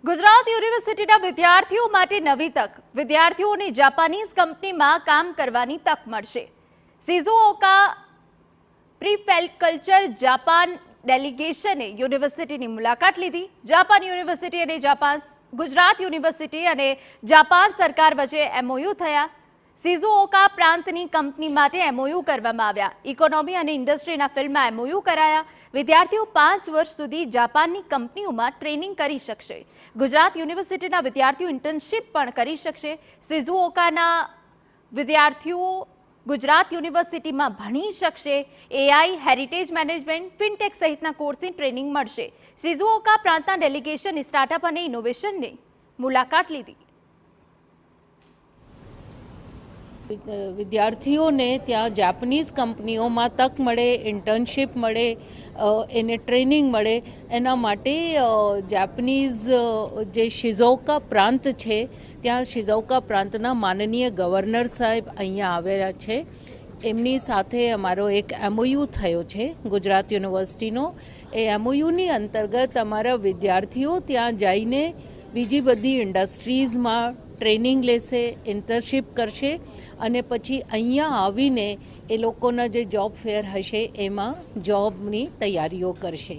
ગુજરાત યુનિવર્સિટીના વિદ્યાર્થીઓ માટે નવી તક. વિદ્યાર્થીઓને જાપાનીઝ કંપનીમાં કામ કરવાની તક મળશે. શિઝુઓકા પ્રીફેકલ્ચર જાપાન ડેલિગેશને યુનિવર્સિટીની મુલાકાત લીધી. જાપાન યુનિવર્સિટી અને ગુજરાત યુનિવર્સિટી અને જાપાન સરકાર વચ્ચે એમઓયુ થયા. શિઝુઓકા પ્રાંતની કંપની માટે એમઓયુ કરવામાં આવ્યા. ઇકોનોમી અને ઇન્ડસ્ટ્રીના ફિલ્ડમાં એમઓયુ કરાયા. વિદ્યાર્થીઓ 5 વર્ષ સુધી જાપાનની કંપનીઓમાં ટ્રેનિંગ કરી શકશે. ગુજરાત યુનિવર્સિટીના વિદ્યાર્થીઓ ઇન્ટર્નશિપ પણ કરી શકશે. શિઝુઓકાના વિદ્યાર્થીઓ ગુજરાત યુનિવર્સિટીમાં ભણી શકશે. એઆઈ, હેરિટેજ મેનેજમેન્ટ, ફિનટેક સહિતના કોર્સની ટ્રેનિંગ મળશે. શિઝુઓકા પ્રાંતના ડેલિગેશન સ્ટાર્ટઅપ અને ઇનોવેશનની મુલાકાત લીધી. વિદ્યાર્થીઓને ત્યાં જાપાનીઝ કંપનીઓમાં તક મળે, ઇન્ટર્નશિપ મળે, એને ટ્રેનિંગ મળે, એના માટે જાપાનીઝ જે શિઝુઓકા પ્રાંત છે ત્યાં શિઝુઓકા પ્રાંતના માનનીય ગવર્નર સાહેબ અહીંયા આવેલા છે. એમની સાથે અમારો એક એમઓયુ થયો છે ગુજરાત યુનિવર્સિટીનો. એ એમઓયુની અંતર્ગત અમારા વિદ્યાર્થીઓ ત્યાં જઈને બીજી બધી ઇન્ડસ્ટ્રીઝમાં ટ્રેનિંગ લેશે, ઇન્ટર્નશિપ કરશે અને પછી અહીંયા આવીને એ લોકોના જે જોબ ફેર હશે એમાં જોબની તૈયારીઓ કરશે.